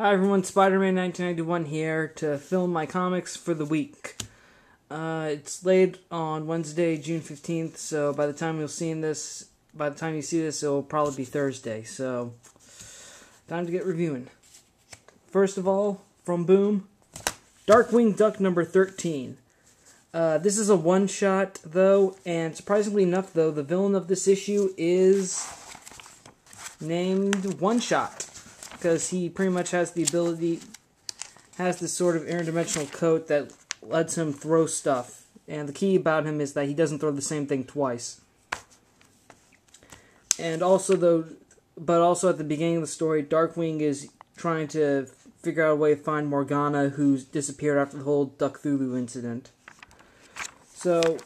Hi everyone, Spider-Man 1991 here to film my comics for the week. It's laid on Wednesday, June 15th, so by the time you see this, it'll probably be Thursday, so time to get reviewing. First of all, from Boom, Darkwing Duck number 13. This is a one-shot, though, and surprisingly enough, though, the villain of this issue is named One-Shot, because he pretty much has the ability, has this sort of interdimensional coat that lets him throw stuff, and the key about him is that he doesn't throw the same thing twice. And also, also at the beginning of the story, Darkwing is trying to figure out a way to find Morgana, who's disappeared after the whole Ducktulu incident. So,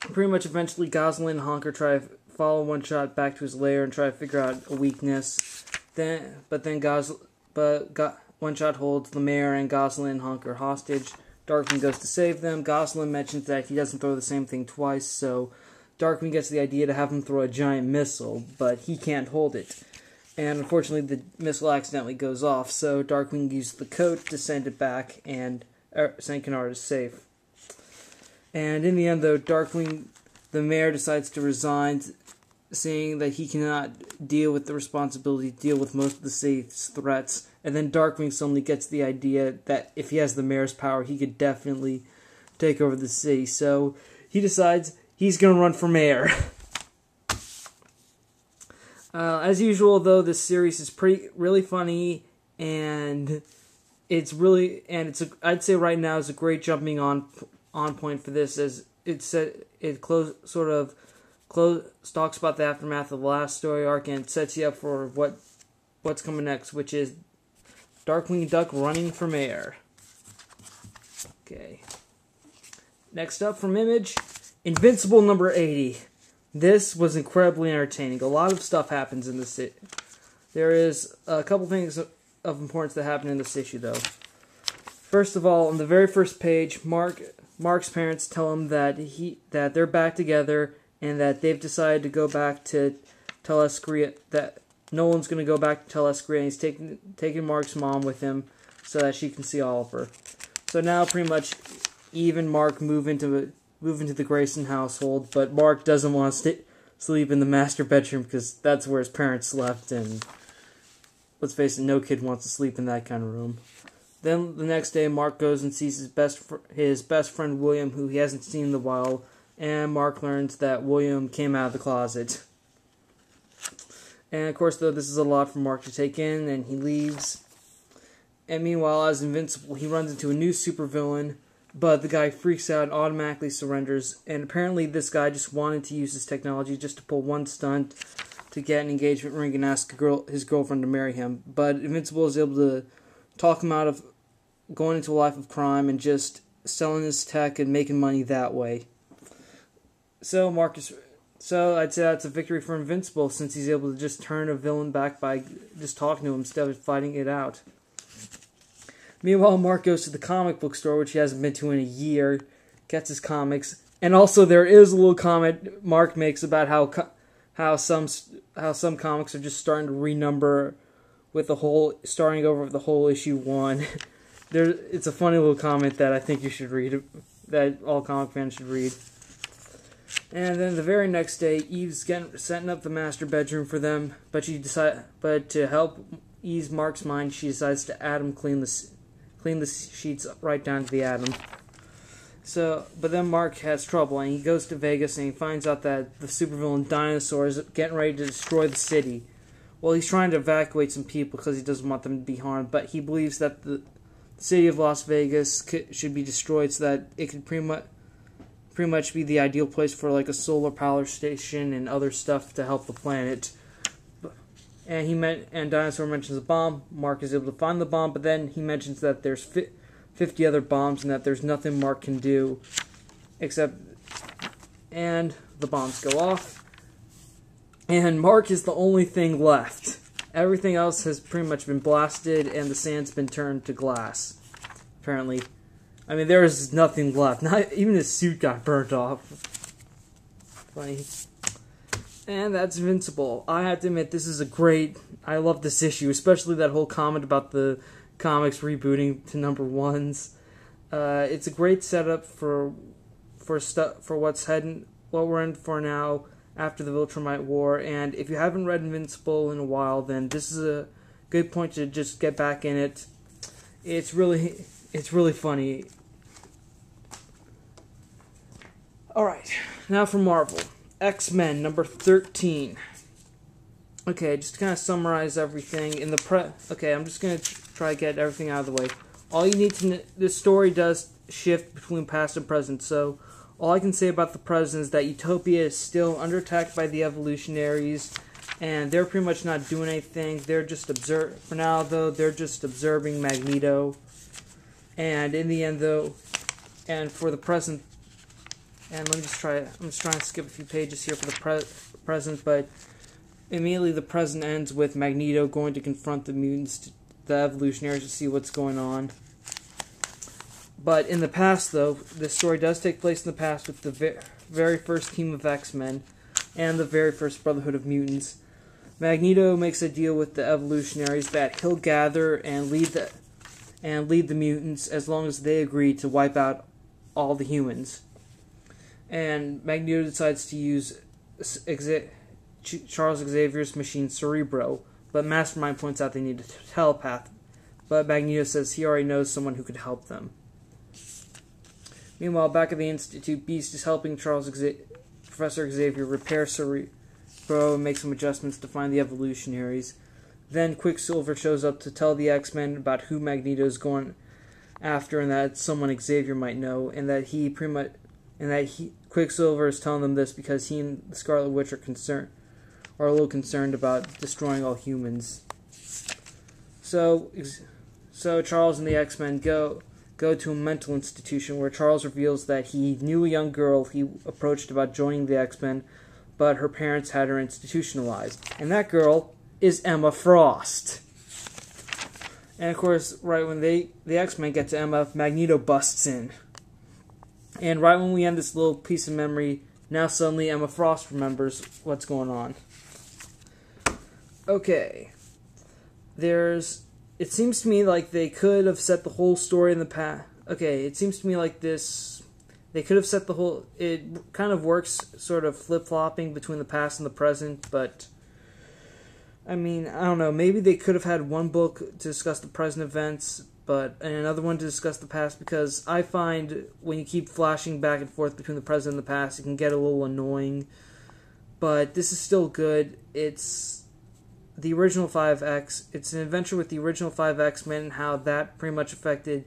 pretty much eventually Gosling and Honker try to follow One-Shot back to his lair and try to figure out a weakness. One-Shot holds the mayor and Gosling and Honker hostage. Darkwing goes to save them. Gosling mentions that he doesn't throw the same thing twice, so Darkwing gets the idea to have him throw a giant missile, but he can't hold it. And unfortunately, the missile accidentally goes off, so Darkwing uses the coat to send it back and send Kennard safe. And in the end, though, Darkwing, the mayor, decides to resign, saying that he cannot deal with the responsibility to deal with most of the city's threats. And then Darkwing suddenly gets the idea that if he has the mayor's power, he could definitely take over the city. So he decides he's going to run for mayor. As usual, though, this series is really funny, and I'd say right now is a great jumping on point for this, as it talks about the aftermath of the last story arc and sets you up for what's coming next, which is Darkwing Duck running for mayor. Okay. Next up from Image, Invincible number 80. This was incredibly entertaining. A lot of stuff happens in this. There is a couple things of importance that happen in this issue, though. First of all, on the very first page, Mark's parents tell him that they're back together and that they've decided to go back to Telescria, that Nolan's going to go back to Telescria, and he's taking Mark's mom with him so that she can see Oliver. So now pretty much Eve and Mark move into the Grayson household, but Mark doesn't want to sleep in the master bedroom because that's where his parents slept, and let's face it, no kid wants to sleep in that kind of room. Then the next day, Mark goes and sees his best friend William, who he hasn't seen in a while, and Mark learns that William came out of the closet. And of course, though, this is a lot for Mark to take in, and he leaves. And meanwhile, as Invincible, he runs into a new supervillain, but the guy freaks out and automatically surrenders. And apparently, this guy just wanted to use his technology just to pull one stunt to get an engagement ring and ask his girlfriend to marry him. But Invincible is able to talk him out of going into a life of crime and just selling his tech and making money that way. So I'd say that's a victory for Invincible, since he's able to just turn a villain back by just talking to him instead of fighting it out. Meanwhile, Mark goes to the comic book store, which he hasn't been to in a year, gets his comics, and also there is a little comment Mark makes about how some comics are just starting to renumber with starting over with the whole issue 1. It's a funny little comment that I think you should read, that all comic fans should read. And then the very next day, Eve's setting up the master bedroom for them, but to help ease Mark's mind, she decides to atom clean the sheets right down to the atom. But then Mark has trouble, and he goes to Vegas, and he finds out that the supervillain Dinosaur is getting ready to destroy the city. Well, he's trying to evacuate some people because he doesn't want them to be harmed, but he believes that the city of Las Vegas should be destroyed so that it could pretty much be the ideal place for like a solar power station and other stuff to help the planet. And Dinosaur mentions a bomb. Mark is able to find the bomb, but then he mentions that there's 50 other bombs and that there's nothing Mark can do and the bombs go off. And Mark is the only thing left. Everything else has pretty much been blasted, and the sand's been turned to glass. Apparently. I mean, there is nothing left. Not even his suit got burnt off. Funny. And that's Invincible. I have to admit, this is a great... I love this issue, especially that whole comment about the comics rebooting to number ones. It's a great setup for what we're in for now after the Viltrumite War. And if you haven't read Invincible in a while, then this is a good point to just get back in it. It's really funny. Alright, now for Marvel. XMen, number 13. Okay, just to kind of summarize everything. Okay, I'm just going to try to get everything out of the way. All you need to know, this story does shift between past and present, so all I can say about the present is that Utopia is still under attack by the evolutionaries, and they're pretty much not doing anything. They're just for now, though, they're just observing Magneto. And in the end, though, and for the present, and I'm just trying to skip a few pages here for the present, but immediately the present ends with Magneto going to confront the mutants, the evolutionaries, to see what's going on. But in the past, though, this story does take place in the past with the very first team of X-Men and the very first Brotherhood of Mutants. Magneto makes a deal with the evolutionaries that he'll gather and lead the mutants as long as they agree to wipe out all the humans. And Magneto decides to use Charles Xavier's machine Cerebro, but Mastermind points out they need a telepath. But Magneto says he already knows someone who could help them. Meanwhile, back at the Institute, Beast is helping Professor Xavier repair Cerebro and make some adjustments to find the evolutionaries. Then Quicksilver shows up to tell the X-Men about who Magneto is going after, and that it's someone Xavier might know, and that Quicksilver is telling them this because he and the Scarlet Witch are a little concerned about destroying all humans. So Charles and the X-Men go to a mental institution where Charles reveals that he knew a young girl he approached about joining the X-Men, but her parents had her institutionalized. And that girl is Emma Frost. And of course, right when the X-Men get to Emma, Magneto busts in. And right when we end this little piece of memory, now suddenly Emma Frost remembers what's going on. Okay. It seems to me like they could have set the whole story in the past. Okay, it seems to me like they could have set the whole... It kind of works sort of flip-flopping between the past and the present, but... I mean, I don't know, maybe they could have had one book to discuss the present events, and another one to discuss the past, because I find when you keep flashing back and forth between the present and the past, it can get a little annoying. But this is still good. It's the original 5X. It's an adventure with the original 5 X-Men and how that pretty much affected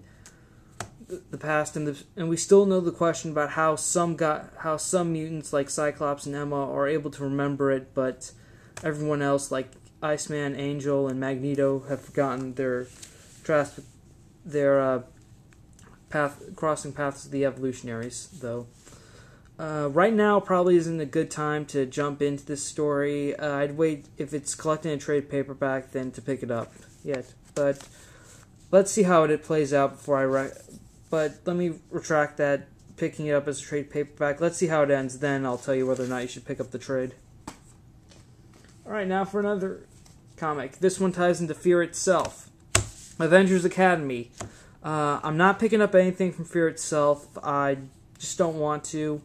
the past, and we still know the question about how some mutants like Cyclops and Emma are able to remember it, but everyone else like Iceman, Angel, and Magneto have forgotten their crossing paths of the evolutionaries, though. Right now probably isn't a good time to jump into this story. I'd wait if it's collecting a trade paperback then to pick it up yet. But let's see how it plays out before But let me retract that, picking it up as a trade paperback. Let's see how it ends, then I'll tell you whether or not you should pick up the trade. Alright, now for another comic. This one ties into Fear itself. Avengers Academy. I'm not picking up anything from Fear itself. I just don't want to.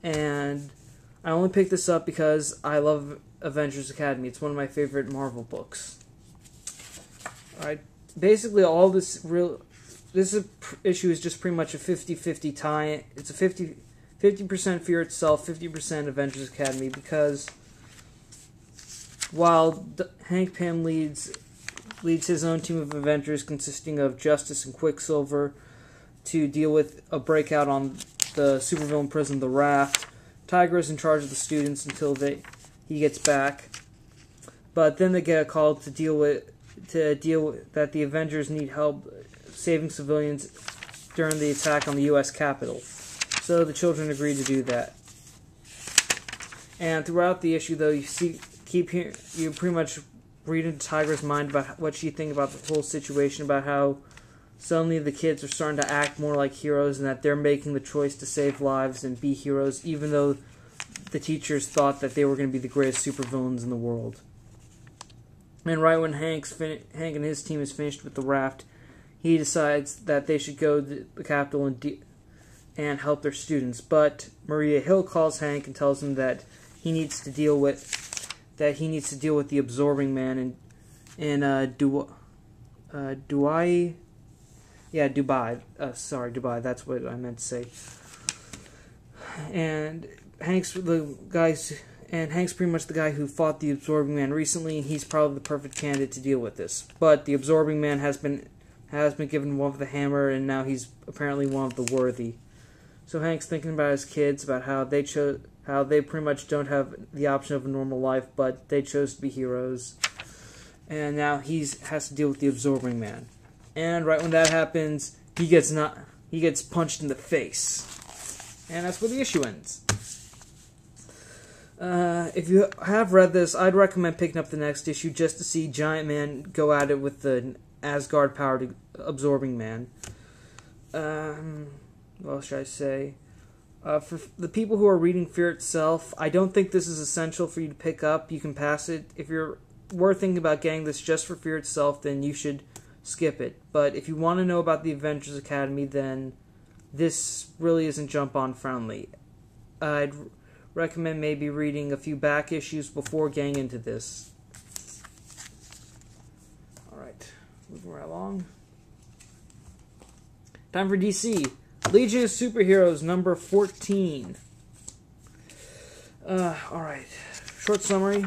And I only picked this up because I love Avengers Academy. It's one of my favorite Marvel books. Alright, basically all this issue is just pretty much a 50-50 tie. It's a 50% Fear itself, 50% Avengers Academy, because while Hank Pym leads his own team of Avengers consisting of Justice and Quicksilver to deal with a breakout on the supervillain prison, the Raft, Tiger is in charge of the students until he gets back. But then they get a call to deal with that the Avengers need help saving civilians during the attack on the U.S. Capitol. So the children agree to do that. And throughout the issue, though, you pretty much read into Tiger's mind about what she thinks about the whole situation, about how suddenly the kids are starting to act more like heroes and that they're making the choice to save lives and be heroes, even though the teachers thought that they were going to be the greatest supervillains in the world. And right when Hank and his team is finished with the raft, he decides that they should go to the capital and help their students. But Maria Hill calls Hank and tells him that he needs to deal with the Absorbing Man in Dubai. Yeah, Dubai. Dubai. That's what I meant to say. And Hank's pretty much the guy who fought the Absorbing Man recently, and he's probably the perfect candidate to deal with this. But the Absorbing Man has been given one with the hammer, and now he's apparently one of the worthy. So Hank's thinking about his kids, about how they pretty much don't have the option of a normal life, but they chose to be heroes. And now he has to deal with the Absorbing Man. And right when that happens, he gets punched in the face. And that's where the issue ends. If you have read this, I'd recommend picking up the next issue just to see Giant Man go at it with the Asgard-powered Absorbing Man. What else should I say? For the people who are reading Fear Itself, I don't think this is essential for you to pick up. You can pass it. If you're thinking about getting this just for Fear Itself, then you should skip it. But if you want to know about the Avengers Academy, then this really isn't jump-on friendly. I'd recommend maybe reading a few back issues before getting into this. Alright, moving right along. Time for DC. Legion of Superheroes, number 14. Alright, short summary.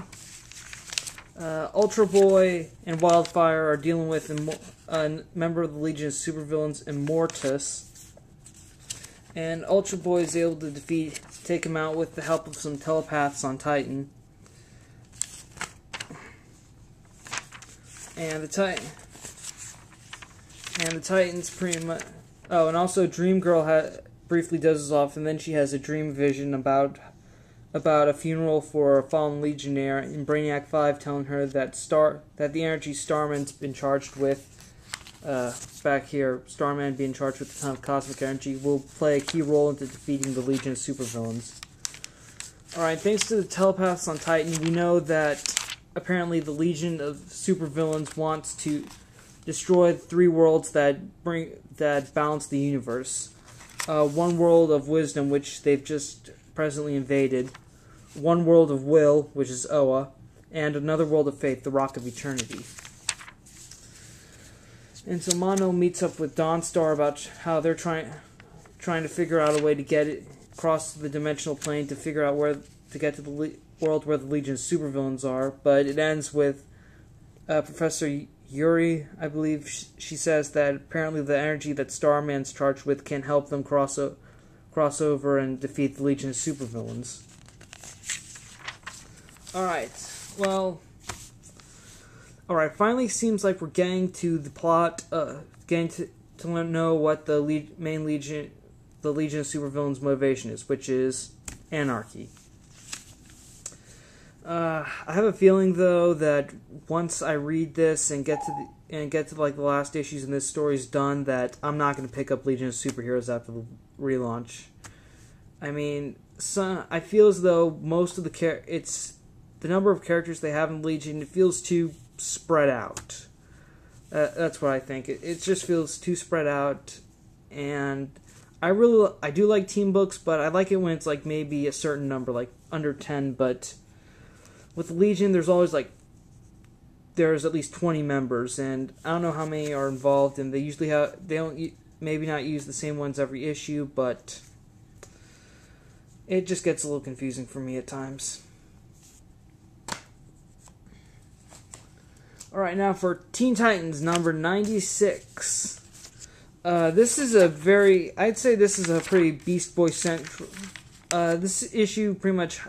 Ultra Boy and Wildfire are dealing with a member of the Legion of Supervillains, Immortus. And Ultra Boy is able to take him out with the help of some telepaths on Titan. And the Titans pretty much... Oh, and also Dream Girl briefly dozes off, and then she has a dream vision about a funeral for a fallen Legionnaire, in Brainiac 5 telling her that the energy Starman's been charged with, back here, Starman being charged with a ton of cosmic energy, will play a key role into defeating the Legion of Supervillains. Alright, thanks to the telepaths on Titan, we know that apparently the Legion of Supervillains wants to destroy 3 worlds that balance the universe. One world of wisdom, which they've just presently invaded. One world of will, which is Oa. And another world of faith, the Rock of Eternity. And so Mono meets up with Dawnstar about how they're trying to figure out a way to get it across the dimensional plane to figure out where to get to the world where the Legion of Supervillains are. But it ends with Professor Yuri, I believe, she says that apparently the energy that Starman's charged with can help them cross over and defeat the Legion of Supervillains. Alright, well... Alright, finally seems like we're getting to the plot, getting to know what the Legion of Supervillains' motivation is, which is anarchy. I have a feeling, though, that once I read this and get to like the last issues and this story's done, that I'm not going to pick up Legion of Superheroes after the relaunch. I mean, I feel as though most of the number of characters they have in Legion, it feels too spread out. That's what I think. It just feels too spread out, and I do like team books, but I like it when it's like maybe a certain number, like under 10, but with Legion, there's at least 20 members, and I don't know how many are involved, and they don't maybe not use the same ones every issue, but it just gets a little confusing for me at times. Alright, now for Teen Titans number 96. This is I'd say this is a pretty Beast Boy central. This issue pretty much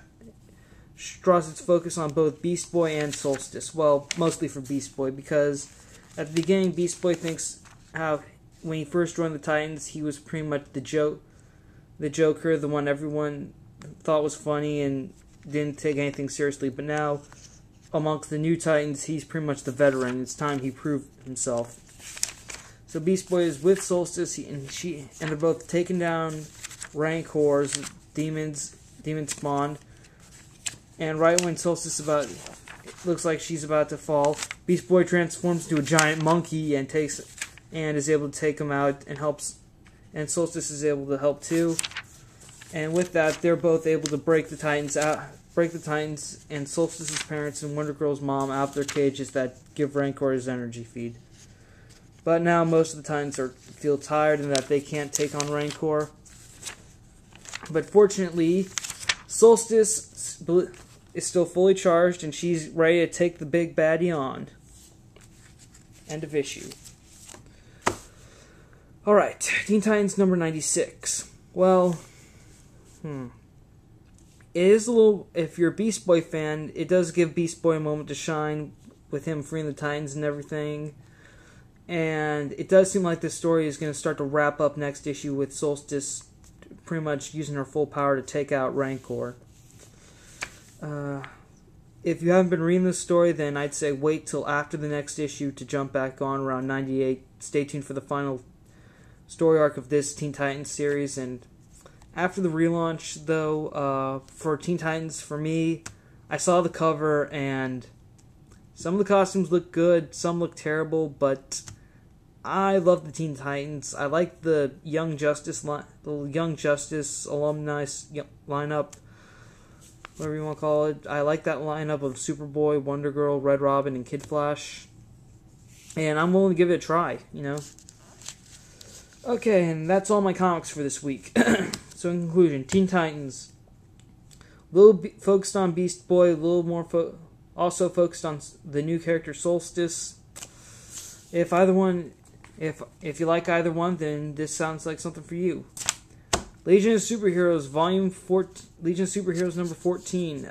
draws its focus on both Beast Boy and Solstice. Well, mostly for Beast Boy, because at the beginning, Beast Boy thinks how when he first joined the Titans, he was pretty much the Joker, the one everyone thought was funny and didn't take anything seriously. But now, amongst the new Titans, he's pretty much the veteran. It's time he proved himself. So Beast Boy is with Solstice, and they're both taking down Rancors, demon spawned, And right when Solstice looks like she's about to fall, Beast Boy transforms into a giant monkey and is able to take him out and helps. And Solstice is able to help too. And with that, they're both able to break the Titans and Solstice's parents and Wonder Girl's mom out of their cages that give Rancor his energy feed. But now most of the Titans feel tired and that they can't take on Rancor. But fortunately, Solstice is still fully charged and she's ready to take the big baddie on. End of issue. Alright, Teen Titans number 96. Well, it is a little, if you're a Beast Boy fan, it does give Beast Boy a moment to shine with him freeing the Titans and everything. And it does seem like this story is going to start to wrap up next issue with Solstice pretty much using her full power to take out Rancor. If you haven't been reading this story, then I'd say wait till after the next issue to jump back on around 98. Stay tuned for the final story arc of this Teen Titans series. And after the relaunch, though, for Teen Titans, for me, I saw the cover and some of the costumes look good, some look terrible, but I love the Teen Titans. I like the Young Justice alumni lineup, whatever you want to call it. I like that lineup of Superboy, Wonder Girl, Red Robin, and Kid Flash. And I'm willing to give it a try, you know. Okay, and that's all my comics for this week. So in conclusion, Teen Titans, a little focused on Beast Boy, a little more also focused on the new character Solstice. If you like either one, then this sounds like something for you. Legion of Superheroes, Legion of Superheroes number 14.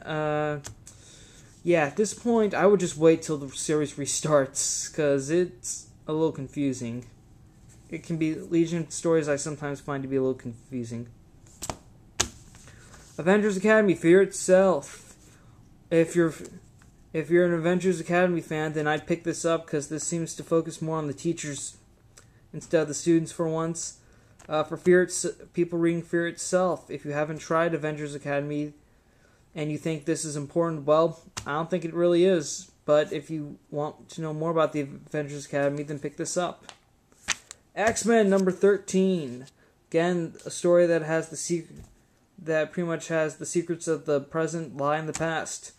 Yeah, at this point, I would just wait till the series restarts, because it's a little confusing. It can be, Legion stories I sometimes find to be a little confusing. Avengers Academy, Fear Itself. If you're an Avengers Academy fan, then I'd pick this up, because this seems to focus more on the teachers instead of the students for once. For people reading Fear Itself, if you haven't tried Avengers Academy and you think this is important, well, I don't think it really is. But if you want to know more about the Avengers Academy, then pick this up. XMen number 13. Again, a story that has that pretty much has the secrets of the present lie in the past.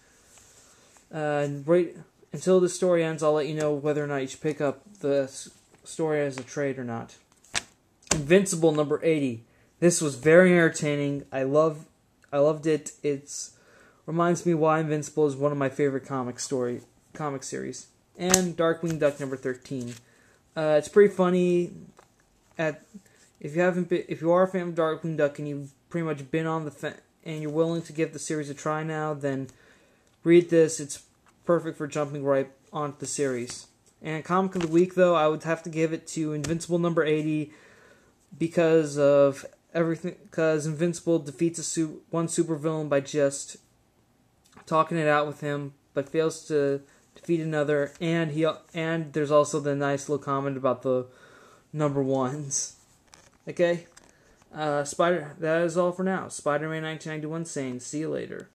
Wait until the story ends, I'll let you know whether or not you should pick up the story as a trade or not. Invincible number 80. This was very entertaining. I loved it. It reminds me why Invincible is one of my favorite comic series. And Darkwing Duck number 13. It's pretty funny. If you are a fan of Darkwing Duck and you've pretty much been on and you're willing to give the series a try now, then read this. It's perfect for jumping right onto the series. And comic of the week, though, I would have to give it to Invincible number 80 because of everything. Because Invincible defeats one supervillain by just talking it out with him, but fails to defeat another. And there's also the nice little comment about the number ones. Okay, that is all for now. Spider-Man 1991 saying, see you later.